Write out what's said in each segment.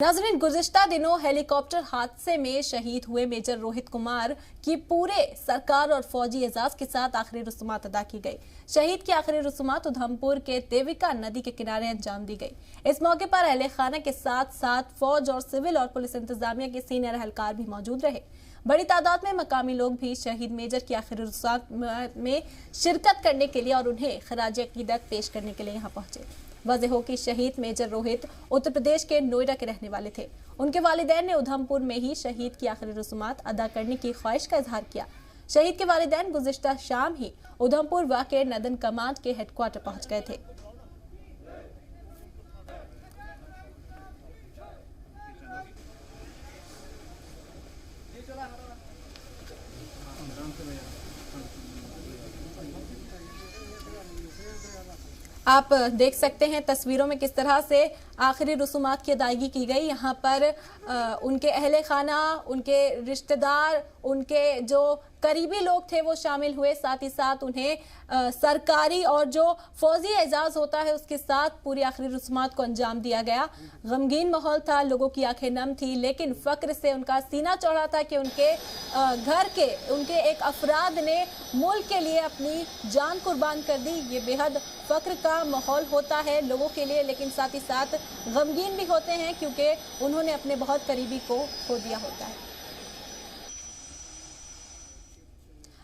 नाज़रीन, गुज़िश्ता दिनों हेलीकॉप्टर हादसे में शहीद हुए मेजर रोहित कुमार की पूरे सरकार और फौजी एजाज के साथ आखिरी रस्मात अदा की गई। शहीद की आखिरी रस्मात उधमपुर के देविका नदी के किनारे अंजाम दी गई। इस मौके पर अहले खाना के साथ साथ फौज और सिविल और पुलिस इंतजामिया के सीनियर एहलकार भी मौजूद रहे। बड़ी तादाद में मकामी लोग भी शहीद मेजर की आखिरी रस्मात में शिरकत करने के लिए और उन्हें खराज अकीदत पेश करने के लिए यहाँ पहुंचे। वाज़ेह हो कि शहीद मेजर रोहित उत्तर प्रदेश के नोएडा के रहने वाले थे। उनके वालिदैन ने उधमपुर में ही शहीद की आखिरी रस्मात अदा करने की ख्वाहिश का इजहार किया। शहीद के वालिदैन गुज़िश्ता शाम ही उधमपुर वाक़े नदन कमांड के हेडक्वार्टर पहुंच गए थे। आप देख सकते हैं तस्वीरों में किस तरह से आखिरी रसूमात की अदायगी की गई। यहाँ पर उनके अहले खाना, उनके रिश्तेदार, उनके जो करीबी लोग थे वो शामिल हुए। साथ ही साथ उन्हें सरकारी और जो फौजी एजाज होता है उसके साथ पूरी आखिरी रसूमात को अंजाम दिया गया। गमगीन माहौल था, लोगों की आंखें नम थी, लेकिन फक्र से उनका सीना चौड़ा था कि उनके घर के उनके एक अफराद ने मुल्क के लिए अपनी जान कुर्बान कर दी। ये बेहद फक्र का माहौल होता है लोगों के लिए, लेकिन साथ ही साथ गमगीन भी होते हैं क्योंकि उन्होंने अपने बहुत करीबी को खो दिया होता है।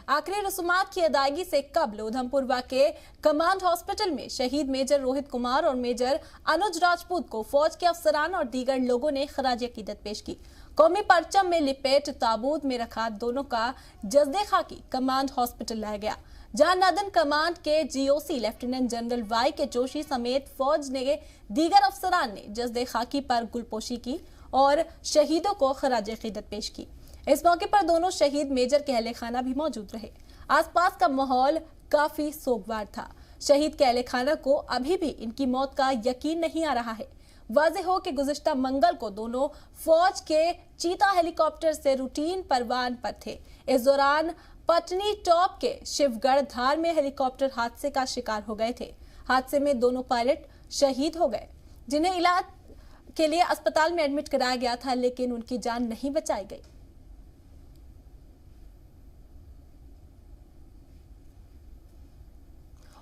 आखिरी रसूमात की अदायगी से कबल उधमपुर वाक़े कमांड हॉस्पिटल में शहीद मेजर रोहित कुमार और मेजर अनुज राजपूत को फौज के अफसरान और दीगर लोगों ने खराज अकीदत पेश की। कौमी परचम में लिपेट ताबूत में रखा दोनों का जज़्दे खाकी कमांड हॉस्पिटल लाया गया, जहां नदन कमांड के जीओसी लेफ्टिनेंट जनरल वाई के जोशी समेत फौज ने दीगर अफसरान ने जज़्दे खाकी पर गुलपोशी की और शहीदों को खराज अकीदत पेश की। इस मौके पर दोनों शहीद मेजर के अहले खाना भी मौजूद रहे। आसपास का माहौल काफी सोगवार था। शहीद के अहले खाना को अभी भी इनकी मौत का यकीन नहीं आ रहा है। वाज़ेह हो कि गुज़िश्ता मंगल को दोनों फौज के चीता हेलीकॉप्टर से रूटीन परवान पर थे। इस दौरान पटनी टॉप के शिवगढ़ धार में हेलीकॉप्टर हादसे का शिकार हो गए थे। हादसे में दोनों पायलट शहीद हो गए, जिन्हें इलाज के लिए अस्पताल में एडमिट कराया गया था, लेकिन उनकी जान नहीं बचाई गई।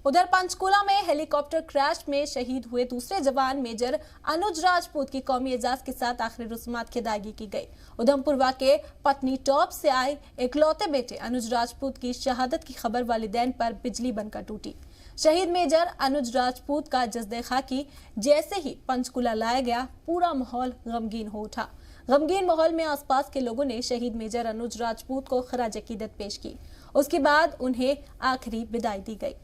उधर पंचकूला में हेलीकॉप्टर क्रैश में शहीद हुए दूसरे जवान मेजर अनुज राजपूत की कौमी एजाज के साथ आखिरी रस्मात की अदायगी की गई। उधमपुर वाक़े पटनी टॉप से आए इकलौते बेटे अनुज राजपूत की शहादत की खबर वालिदैन पर बिजली बनकर टूटी। शहीद मेजर अनुज राजपूत का जज़्दे खाकी जैसे ही पंचकूला लाया गया, पूरा माहौल गमगीन हो उठा। गमगीन माहौल में आसपास के लोगों ने शहीद मेजर अनुज राजपूत को खराज अकीदत पेश की। उसके बाद उन्हें आखिरी विदाई दी गई।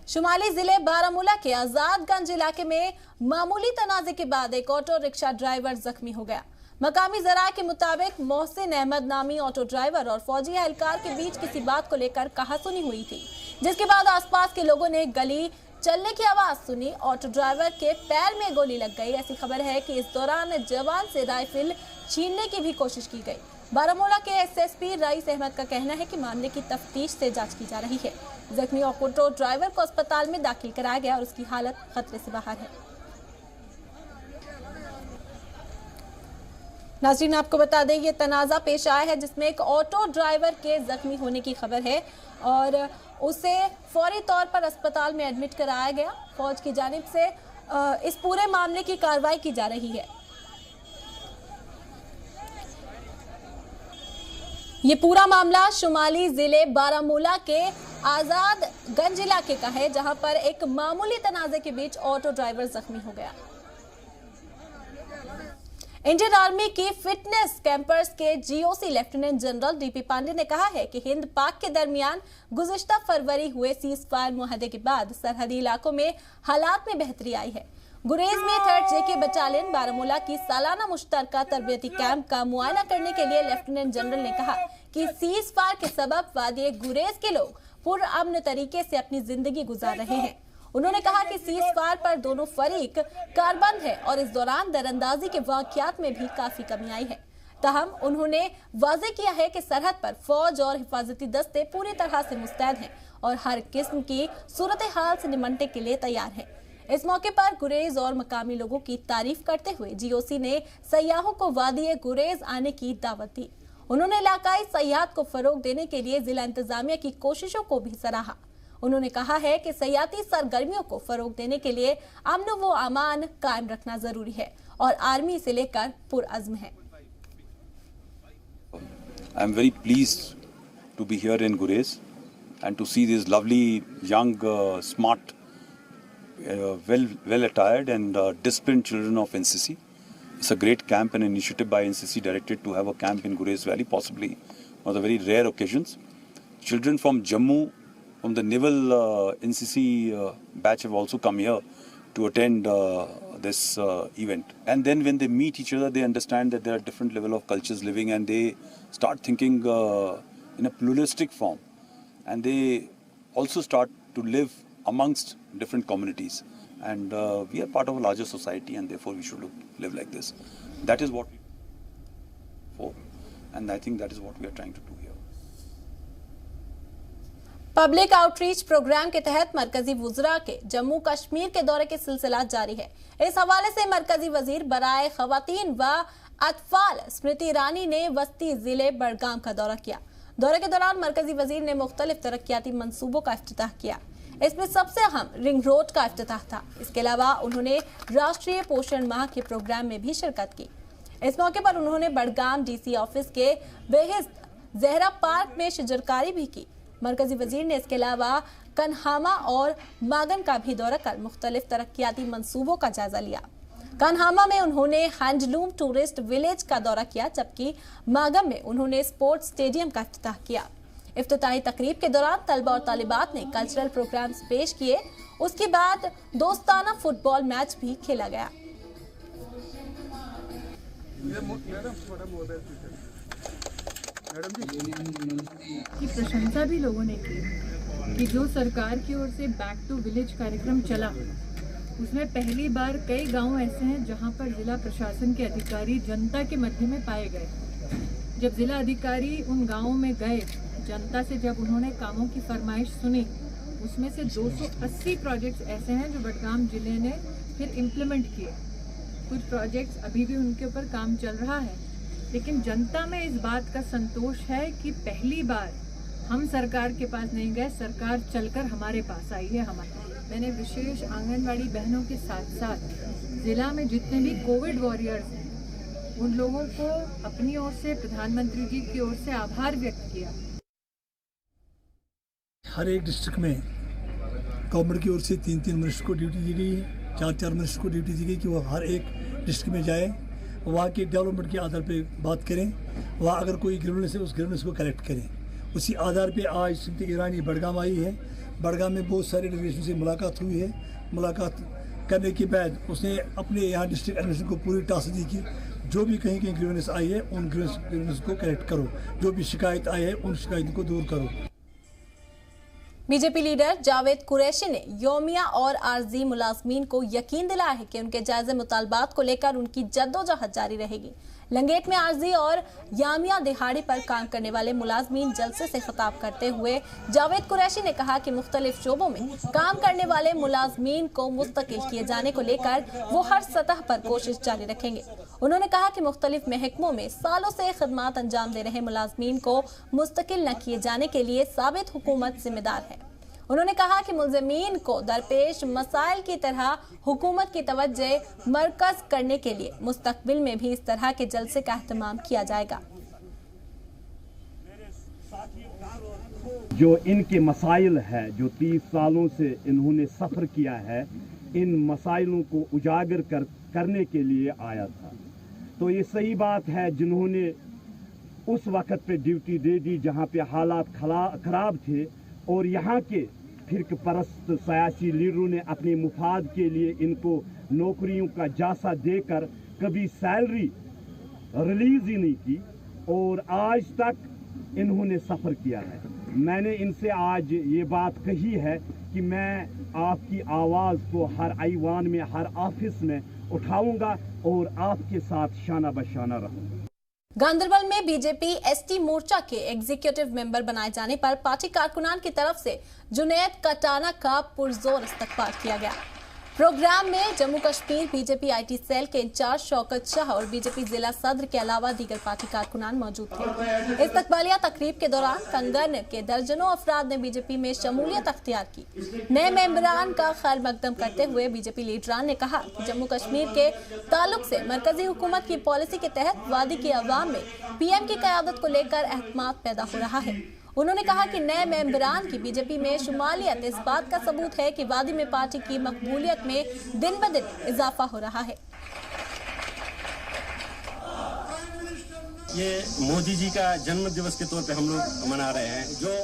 शुमाली जिले बारामूला के आजादगंज इलाके में मामूली तनाजे के बाद एक ऑटो रिक्शा ड्राइवर जख्मी हो गया। मकामी जराये के मुताबिक मोहसिन अहमद नामी ऑटो ड्राइवर और फौजी एहलकार के बीच किसी बात को लेकर कहासुनी हुई थी, जिसके बाद आसपास के लोगों ने गली चलने की आवाज सुनी। ऑटो ड्राइवर के पैर में गोली लग गई। ऐसी खबर है कि इस दौरान जवान से राइफल छीनने की भी कोशिश की गई। बारामूला के एसएसपी रईस अहमद का कहना है कि मामले की तफ्तीश से जांच की जा रही है। जख्मी ऑटो ड्राइवर को अस्पताल में दाखिल कराया गया और उसकी हालत खतरे से बाहर है। नाज़रीन, आपको बता दें ये तनाज़ा पेश आया है जिसमें एक ऑटो ड्राइवर के जख्मी होने की खबर है और उसे फौरी तौर पर अस्पताल में एडमिट कराया गया। फौज की जानिब से इस पूरे मामले की कार्रवाई की जा रही है। ये पूरा मामला शुमाली जिले बारामूला के आजादगंज इलाके का है, जहां पर एक मामूली तनाजे के बीच ऑटो ड्राइवर जख्मी हो गया। इंडियन आर्मी की फिटनेस कैंपर्स के GOC lieutenant general DP Pandey ने कहा है कि हिंद पाक के दरमियान गुज़िश्ता फरवरी हुए सीज फायर मुआहदे के बाद सरहदी इलाकों में हालात में बेहतरी आई है। गुरेज में 3rd जेके बटालियन बारामूला की सालाना मुश्तरका तरबियती कैंप का मुआयना करने के लिए लेफ्टिनेंट जनरल ने कहा कि सीज फायर के सबब वादी गुरेज के लोग पुरअमन तरीके से अपनी जिंदगी गुजार रहे हैं। उन्होंने कहा कि सीज फायर पर दोनों फरीक कारबंद है और इस दौरान दरअंदाजी के वाकयात में भी काफी कमी आई है। ताहम उन्होंने वाज़ेह किया है कि सरहद पर फौज और हिफाजती दस्ते पूरी तरह से मुस्तैद हैं और हर किस्म की सूरत हाल से निपटने के लिए तैयार है। इस मौके पर गुरेज और मकामी लोगों की तारीफ करते हुए जीओसी ने सयाहों को वादी गुरेज आने की दावत दी। उन्होंने इलाकाई सयाहत को फरोग देने के लिए जिला इंतजामिया की कोशिशों को भी सराहा। उन्होंने कहा है कि सयाहती सरगर्मियों को फरोग देने के लिए अमन व अमान कायम रखना जरूरी है और आर्मी इसे लेकर पुरअज़्म है। I am very pleased to be here in Gurez and to see these lovely, young, smart, well attired and disciplined children of NCC. It's a great camp and initiative by NCC directed to have a camp in Gurez Valley, possibly one of the very rare occasions. Children from Jammu, from the Naval NCC batch have also come here to attend this event. And then when they meet each other, they understand that there are different level of cultures living, and they start thinking in a pluralistic form. And they also start to live amongst different communities. And we are part of a larger society, and therefore we should live like this. That is what we for, and I think that is what we are trying to do here. Public outreach program के तहत मरकजी वुज़रा के जम्मू कश्मीर के दौरे के सिलसिला जारी है। इस हवाले से मरकजी वजीर बराए खवातीन व अतफाल स्मृति ईरानी ने वस्ती जिले बड़गाम का दौरा किया। दौरे के दौरान मरकजी वजीर ने मुख्तलिफ तरक्याती मंसूबों का इफ्तिताह किया। इसमें सबसे अहम रिंग रोड का इफ्तिताह था। इसके अलावा उन्होंने राष्ट्रीय पोषण माह के प्रोग्राम में भी शिरकत की। इस मौके पर उन्होंने बड़गाम DC ऑफिस के बेहिस्त जहरा पार्क में शिजरकारी भी की। मरकजी वजीर ने इसके अलावा कन्हामा और मागन का भी दौरा कर मुख्तलिफ तरक्याती मंसूबों का जायजा लिया। कन्हामा में उन्होंने हैंडलूम टूरिस्ट विलेज का दौरा किया, जबकि मागम में उन्होंने स्पोर्ट्स स्टेडियम का इफ्तिताह किया। इफ्तिताही तकरीब के दौरान तलबा और तालिबात ने कल्चरल प्रोग्राम्स पेश किए। उसके बाद दोस्ताना फुटबॉल मैच भी खेला गया। की प्रशंसा भी लोगों ने की कि जो सरकार की ओर से बैक टू विलेज कार्यक्रम चला, उसमें पहली बार कई गांव ऐसे हैं जहां पर जिला प्रशासन के अधिकारी जनता के मध्य में पाए गए। जब जिला अधिकारी उन गांवों में गए, जनता से जब उन्होंने कामों की फरमाइश सुनी, उसमें से 280 प्रोजेक्ट्स ऐसे हैं जो बडगाम जिले ने फिर इम्प्लीमेंट किए। कुछ प्रोजेक्ट्स अभी भी उनके ऊपर काम चल रहा है, लेकिन जनता में इस बात का संतोष है कि पहली बार हम सरकार के पास नहीं गए, सरकार चलकर हमारे पास आई है। मैंने विशेष आंगनवाड़ी बहनों के साथ साथ जिला में जितने भी कोविड वॉरियर्स हैं, उन लोगों को अपनी ओर से प्रधानमंत्री जी की ओर से आभार व्यक्त किया। हर एक डिस्ट्रिक्ट में गवर्नमेंट की ओर से 3-3 मिनिस्टर को ड्यूटी दी गई है, 4-4 मिनिस्टर को ड्यूटी दी गई कि वो हर एक डिस्ट्रिक्ट में जाए, वहाँ के डेवलपमेंट के आधार पे बात करें, वहाँ अगर कोई ग्रीवेंस है उस ग्रीवेंस को कलेक्ट करें। उसी आधार पे आज स्मृति ईरानी बडगाम आई है। बडगाम में बहुत सारे डेलीगेशन से मुलाकात हुई है। मुलाकात करने के बाद उसने अपने यहाँ डिस्ट्रिक्ट एडमिनिस्ट्रेशन को पूरी टास्क दी कि जो भी कहीं कहीं ग्रीवेंस आई है उन ग्रीवेंस को कलेक्ट करो, जो भी शिकायत आई है उन शिकायतों को दूर करो। बीजेपी लीडर जावेद कुरैशी ने योमिया और आरजी मुलाजमीन को यकीन दिलाया है कि उनके जायज़ मुतालबात को लेकर उनकी जद्दोजहद जारी रहेगी। लंगेट में आरजी और यामिया दिहाड़ी पर काम करने वाले मुलाजमीन जलसे से खिताब करते हुए जावेद कुरैशी ने कहा कि मुख्तलिफ शोबों में काम करने वाले मुलाजमीन को मुस्तकिल किए जाने को लेकर वो हर सतह पर कोशिश जारी रखेंगे। उन्होंने कहा कि मुख्तलिफ महकमों में सालों से खिदमात अंजाम दे रहे मुलाजमीन को मुस्तकिल न किए जाने के लिए साबित हुकूमत जिम्मेदार है। उन्होंने कहा कि मुलज़मीन को दरपेश मसाइल की तरह हुकूमत की तवज्जो मरकज करने के लिए मुस्तकबिल में भी इस तरह के जलसे का एहतमाम किया जाएगा। जो इनके मसाइल है, जो 30 सालों से इन्होंने सफ़र किया है, इन मसाइलों को उजागर करने के लिए आया था। तो ये सही बात है, जिन्होंने उस वक़्त पे ड्यूटी दे दी जहाँ पे हालात खराब थे, और यहाँ के फिरक परस्त सियासी लीडरों ने अपने मुफाद के लिए इनको नौकरियों का जासा देकर कभी सैलरी रिलीज ही नहीं की, और आज तक इन्होंने सफ़र किया है। मैंने इनसे आज ये बात कही है कि मैं आपकी आवाज़ को हर ऐवान में, हर ऑफिस में उठाऊंगा और आपके साथ शाना बशाना रहूंगा। गांदरबल में बीजेपी एसटी मोर्चा के एग्जीक्यूटिव मेंबर बनाए जाने पर पार्टी कारकुनान की तरफ से जुनैद कटाना का पुरजोर इस्तकबाल किया गया। प्रोग्राम में Jammu Kashmir BJP IT cell के इंचार्ज शौकत शाह और बीजेपी जिला सदर के अलावा दीगर पार्टी कारकुनान मौजूद थे। इस्तकबालिया तकरीब के दौरान कंगन के दर्जनों अफराद ने बीजेपी में शमूलियत अख्तियार की। नए मेंबरान का खैर मकदम करते हुए बीजेपी लीडरान ने कहा कि जम्मू कश्मीर के ताल्लुक से मरकजी हुकूमत की पॉलिसी के तहत वादी की अवाम में पीएम की क़यादत को लेकर एतमाद पैदा हो रहा है। उन्होंने कहा कि नए मेंबरान की बीजेपी में शुमालियत इस बात का सबूत है कि वादी में पार्टी की मकबूलियत में दिन ब दिन इजाफा हो रहा है। ये मोदी जी का जन्म दिवस के तौर पे हम लोग मना रहे हैं, जो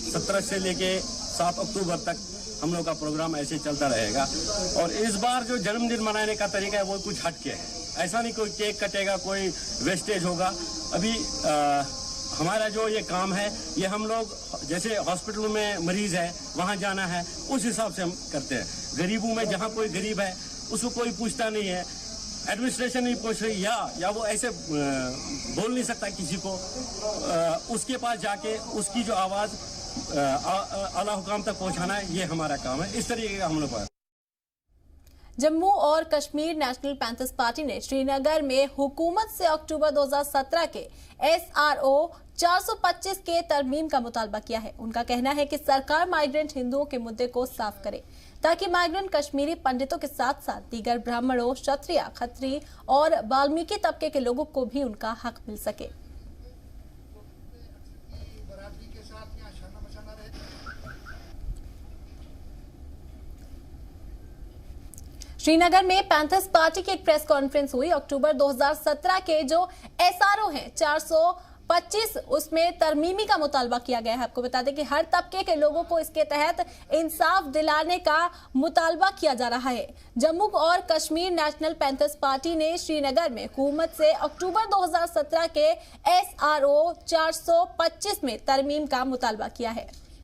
17 से लेके 7 अक्टूबर तक हम लोग का प्रोग्राम ऐसे चलता रहेगा। और इस बार जो जन्मदिन मनाने का तरीका है वो कुछ हटके है। ऐसा नहीं कोई केक कटेगा, कोई वेस्टेज होगा। अभी हमारा जो ये काम है ये हम लोग जैसे हॉस्पिटलों में मरीज है वहाँ जाना है उस हिसाब से हम करते हैं। गरीबों में जहाँ कोई गरीब है उसको कोई पूछता नहीं है, एडमिनिस्ट्रेशन नहीं पूछ रही या वो ऐसे बोल नहीं सकता किसी को। उसके पास जाके उसकी जो आवाज़ आला हुकाम तक पहुँचाना है, ये हमारा काम है। इस तरीके का हम लोग जम्मू और कश्मीर नेशनल पैंथर्स पार्टी ने श्रीनगर में हुकूमत से अक्टूबर 2017 के SRO 425 के तरमीम का मुतालबा किया है। उनका कहना है कि सरकार माइग्रेंट हिंदुओं के मुद्दे को साफ करे ताकि माइग्रेंट कश्मीरी पंडितों के साथ साथ दीगर ब्राह्मणों, क्षत्रिय, खत्री और वाल्मीकि तबके के लोगों को भी उनका हक मिल सके। श्रीनगर में पैंथर्स पार्टी की एक प्रेस कॉन्फ्रेंस हुई। अक्टूबर 2017 के जो SRO हैं 425 उसमें तरमीमी का मुतालबा किया गया है। आपको बता दें कि हर तबके के लोगों को इसके तहत इंसाफ दिलाने का मुतालबा किया जा रहा है। जम्मू और कश्मीर नेशनल पैंथर्स पार्टी ने श्रीनगर में हुकूमत से अक्टूबर 2017 के SRO 425 में तरमीम का मुतालबा किया है।